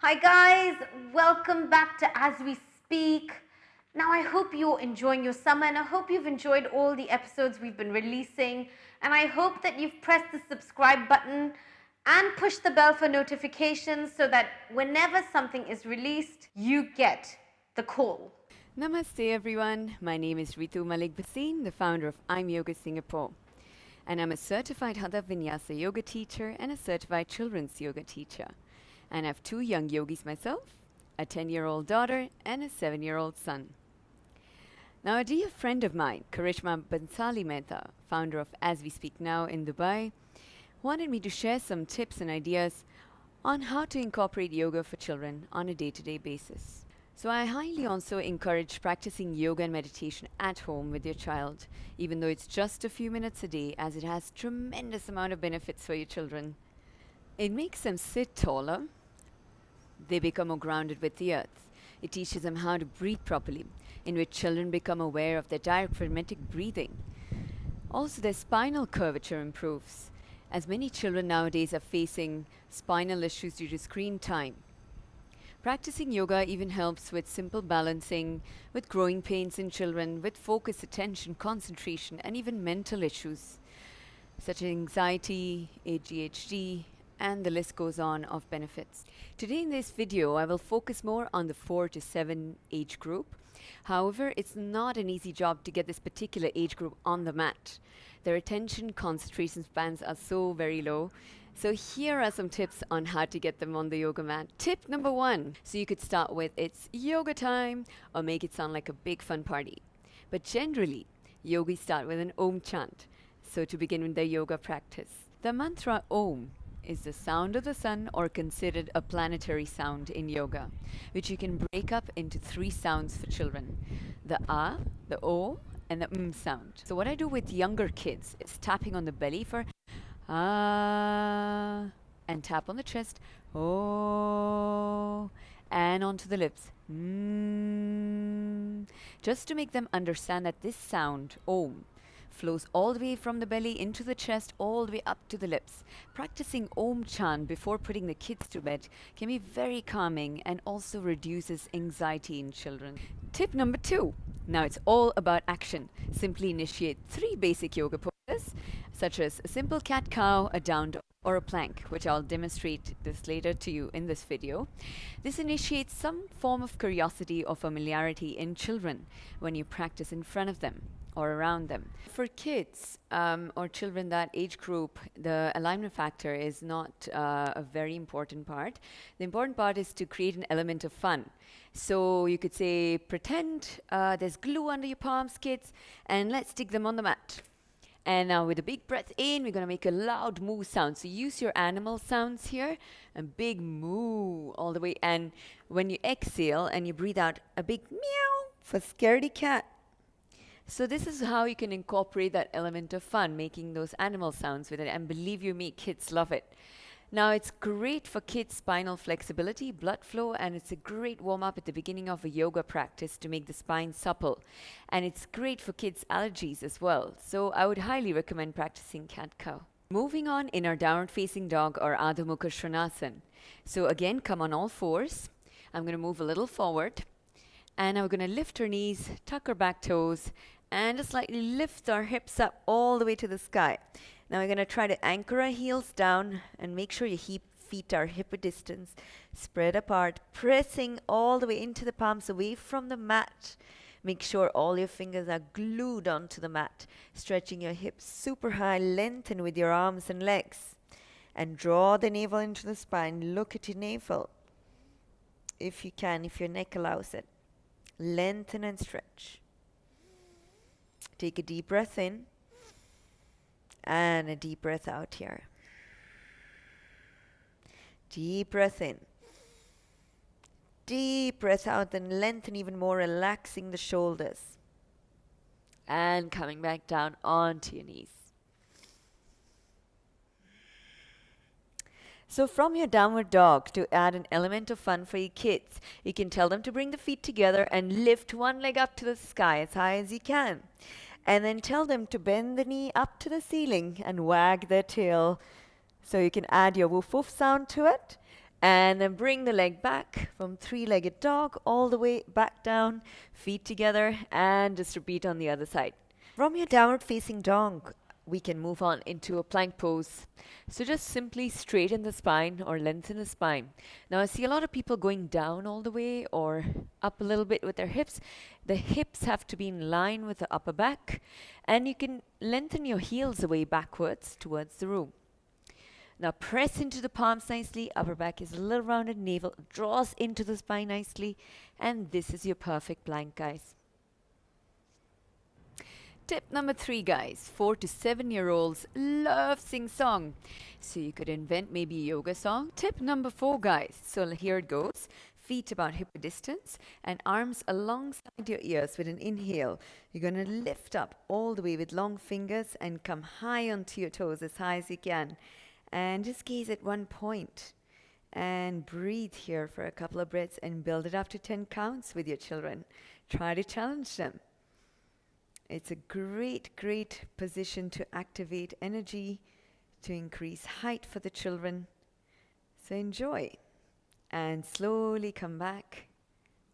Hi guys, welcome back to As We Speak. Now I hope you're enjoying your summer and I hope you've enjoyed all the episodes we've been releasing, and I hope that you've pressed the subscribe button and pushed the bell for notifications so that whenever something is released, you get the call. Namaste everyone, my name is Ritu Malik Bhasin, the founder of I'm Yoga Singapore. And I'm a certified Hatha Vinyasa yoga teacher and a certified children's yoga teacher. And I have 2 young yogis myself, a 10-year-old daughter and a 7-year-old son. Now a dear friend of mine, Karishma Bansali Mehta, founder of As We Speak Now in Dubai, wanted me to share some tips and ideas on how to incorporate yoga for children on a day-to-day basis. So I highly also encourage practicing yoga and meditation at home with your child, even though it's just a few minutes a day, as it has tremendous amount of benefits for your children. It makes them sit taller. They become more grounded with the earth. It teaches them how to breathe properly, in which children become aware of their diaphragmatic breathing. Also, their spinal curvature improves, as many children nowadays are facing spinal issues due to screen time. Practicing yoga even helps with simple balancing, with growing pains in children, with focus, attention, concentration, and even mental issues such as anxiety, ADHD, and the list goes on of benefits. Today in this video, I will focus more on the 4 to 7 age group. However, it's not an easy job to get this particular age group on the mat. Their attention concentration spans are so very low. So here are some tips on how to get them on the yoga mat. Tip number 1. So you could start with it's yoga time or make it sound like a big fun party. But generally, yogis start with an Om chant. So to begin with their yoga practice. The mantra Om is the sound of the sun, or considered a planetary sound in yoga, which you can break up into 3 sounds for children. The A, the O, and the sound. So what I do with younger kids is tapping on the belly for Ah, and tap on the chest, Oh, and onto the lips, just to make them understand that this sound, Om, flows all the way from the belly into the chest, all the way up to the lips. Practicing Om chant before putting the kids to bed can be very calming and also reduces anxiety in children. Tip number 2. Now it's all about action. Simply initiate 3 basic yoga poses, such as a simple cat-cow, a down dog, or a plank, which I'll demonstrate this later to you in this video. This initiates some form of curiosity or familiarity in children when you practice in front of them or around them. For kids or children that age group, the alignment factor is not a very important part. The important part is to create an element of fun. So you could say, pretend there's glue under your palms, kids, and let's stick them on the mat. And now with a big breath in, we're going to make a loud moo sound. So use your animal sounds here, a big moo all the way. And when you exhale and you breathe out, a big meow for scaredy cat. So this is how you can incorporate that element of fun, making those animal sounds with it. And believe you me, kids love it. Now it's great for kids' spinal flexibility, blood flow, and it's a great warm-up at the beginning of a yoga practice to make the spine supple. And it's great for kids' allergies as well. So I would highly recommend practicing cat-cow. Moving on in our downward facing dog or Adho Mukha Svanasana. So again, come on all fours. I'm going to move a little forward. And I'm going to lift our knees, tuck our back toes, and just slightly lift our hips up all the way to the sky. Now we're going to try to anchor our heels down and make sure your feet are hip distance, spread apart, pressing all the way into the palms away from the mat. Make sure all your fingers are glued onto the mat, stretching your hips super high, lengthen with your arms and legs. And draw the navel into the spine. Look at your navel. If you can, if your neck allows it. Lengthen and stretch. Take a deep breath in and a deep breath out here. Deep breath in. Deep breath out and lengthen even more, relaxing the shoulders. And coming back down onto your knees. So from your downward dog, to add an element of fun for your kids, you can tell them to bring the feet together and lift one leg up to the sky as high as you can. And then tell them to bend the knee up to the ceiling and wag their tail. So you can add your woof woof sound to it. And then bring the leg back from three-legged dog all the way back down, feet together, and just repeat on the other side. From your downward facing dog, we can move on into a plank pose. So just simply straighten the spine or lengthen the spine. Now I see a lot of people going down all the way or up a little bit with their hips. The hips have to be in line with the upper back, and you can lengthen your heels away backwards towards the room. Now press into the palms nicely, upper back is a little rounded, navel draws into the spine nicely, and this is your perfect plank, guys. Tip number 3, guys. 4 to 7-year-olds love sing song. So you could invent maybe a yoga song. Tip number 4, guys. So here it goes. Feet about hip distance and arms alongside your ears with an inhale. You're going to lift up all the way with long fingers and come high onto your toes as high as you can. And just gaze at one point. And breathe here for a couple of breaths and build it up to 10 counts with your children. Try to challenge them. It's a great, great position to activate energy, to increase height for the children. So enjoy and slowly come back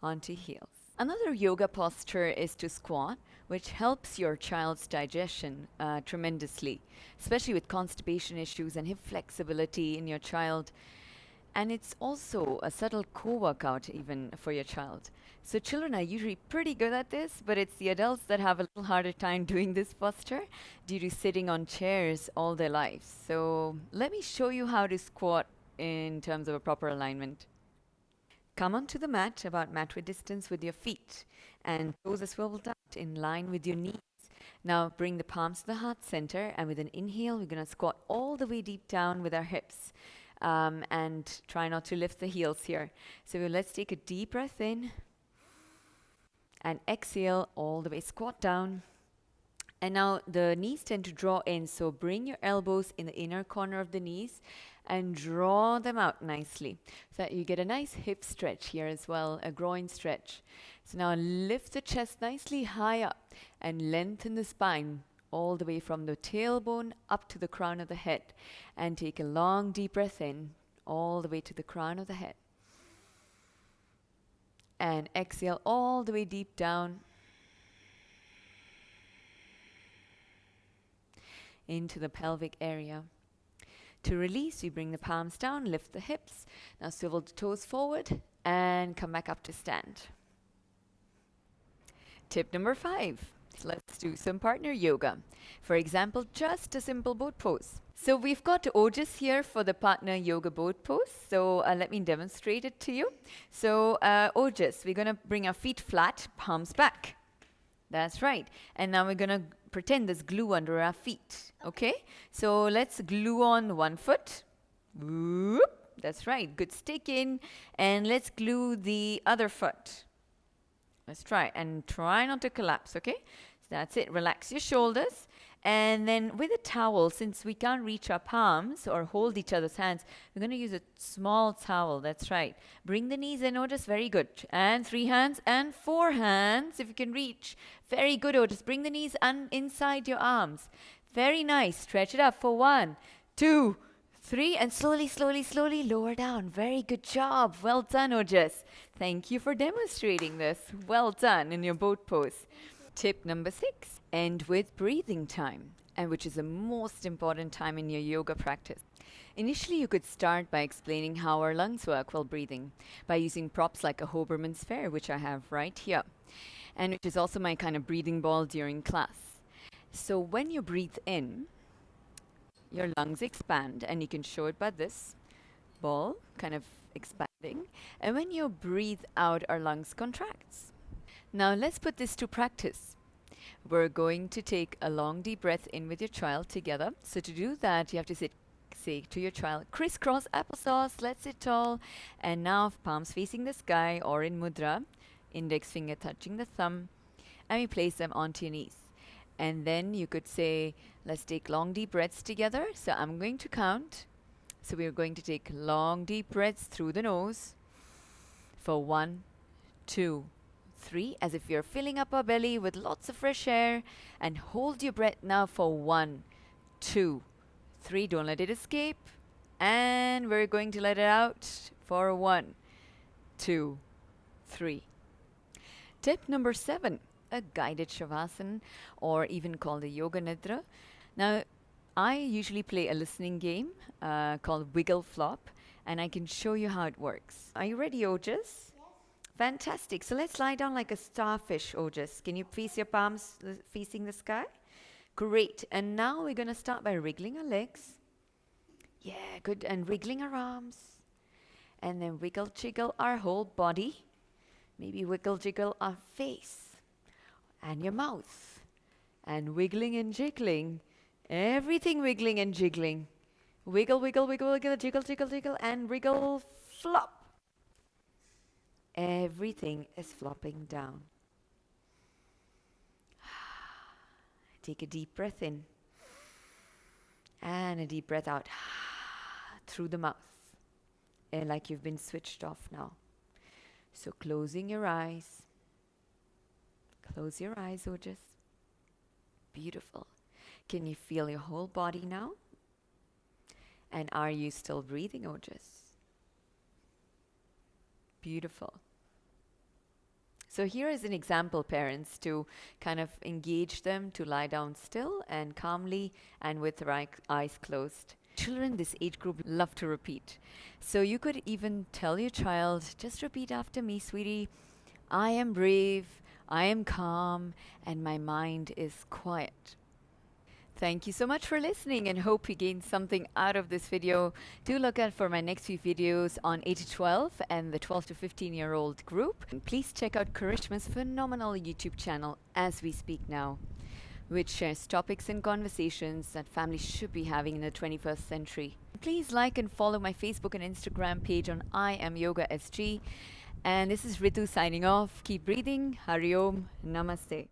onto heels. Another yoga posture is to squat, which helps your child's digestion tremendously, especially with constipation issues and hip flexibility in your child. And it's also a subtle co-workout even for your child. So children are usually pretty good at this, but it's the adults that have a little harder time doing this posture due to sitting on chairs all their lives. So let me show you how to squat in terms of a proper alignment. Come onto the mat about mat width distance with your feet and toes are swiveled out in line with your knees. Now bring the palms to the heart center, and with an inhale, we're going to squat all the way deep down with our hips. And try not to lift the heels here. So let's take a deep breath in and exhale all the way, squat down. And now the knees tend to draw in, so bring your elbows in the inner corner of the knees and draw them out nicely so that you get a nice hip stretch here as well, a groin stretch. So now lift the chest nicely high up and lengthen the spine all the way from the tailbone up to the crown of the head, and take a long deep breath in all the way to the crown of the head, and exhale all the way deep down into the pelvic area. To release, you bring the palms down, lift the hips, now swivel the toes forward and come back up to stand. Tip number 5. Let's do some partner yoga. For example, just a simple boat pose. So we've got Ojas here for the partner yoga boat pose. So let me demonstrate it to you. So Ojas, we're going to bring our feet flat, palms back. That's right. And now we're going to pretend there's glue under our feet. Okay? So let's glue on one foot. Whoop. That's right. Good stick in. And let's glue the other foot. Let's try. And try not to collapse, okay? So that's it. Relax your shoulders. And then with a towel, since we can't reach our palms or hold each other's hands, we're going to use a small towel. That's right. Bring the knees in, Otis. Very good. And 3 hands and 4 hands if you can reach. Very good, Otis. Bring the knees inside your arms. Very nice. Stretch it up for 1, 2, 3, and slowly, slowly, slowly lower down. Very good job. Well done, Ojas. Thank you for demonstrating this. Well done in your boat pose. Tip number 6, end with breathing time, and which is the most important time in your yoga practice. Initially, you could start by explaining how our lungs work while breathing by using props like a Hoberman sphere, which I have right here, and which is also my kind of breathing ball during class. So when you breathe in, your lungs expand, and you can show it by this ball kind of expanding, and when you breathe out, our lungs contracts. Now let's put this to practice. We're going to take a long deep breath in with your child together. So to do that, you have to say to your child, crisscross applesauce, let's sit tall. And now palms facing the sky or in mudra, index finger touching the thumb, and we place them onto your knees. And then you could say, let's take long deep breaths together. So I'm going to count. So we're going to take long deep breaths through the nose for 1, 2, 3, as if you're filling up our belly with lots of fresh air, and hold your breath now for 1, 2, 3. Don't let it escape. And we're going to let it out for 1, 2, 3. Tip number 7, a guided shavasana, or even called a yoga nidra. Now, I usually play a listening game called Wiggle Flop, and I can show you how it works. Are you ready, Ojas? Yes. Fantastic. So let's lie down like a starfish, Ojas. Can you face your palms facing the sky? Great. And now we're going to start by wriggling our legs. Yeah, good. And wriggling our arms. And then wiggle jiggle our whole body. Maybe wiggle jiggle our face and your mouth. And wiggling and jiggling. Everything wiggling and jiggling. Wiggle, wiggle, wiggle, wiggle, jiggle, jiggle, jiggle, and wriggle, flop. Everything is flopping down. Take a deep breath in. And a deep breath out. Through the mouth. And like you've been switched off now. So closing your eyes. Close your eyes, Ojas. Beautiful. Can you feel your whole body now? And are you still breathing, Ojas? Beautiful. So here is an example, parents, to kind of engage them to lie down still and calmly and with their eyes closed. Children this age group love to repeat. So you could even tell your child, just repeat after me, sweetie. I am brave, I am calm, and my mind is quiet. Thank you so much for listening, and hope you gained something out of this video. Do look out for my next few videos on 8 to 12 and the 12 to 15-year-old group. And please check out Karishma's phenomenal YouTube channel, As We Speak Now, which shares topics and conversations that families should be having in the 21st century. Please like and follow my Facebook and Instagram page on I Am Yoga SG. And this is Ritu signing off. Keep breathing. Hari Om. Namaste.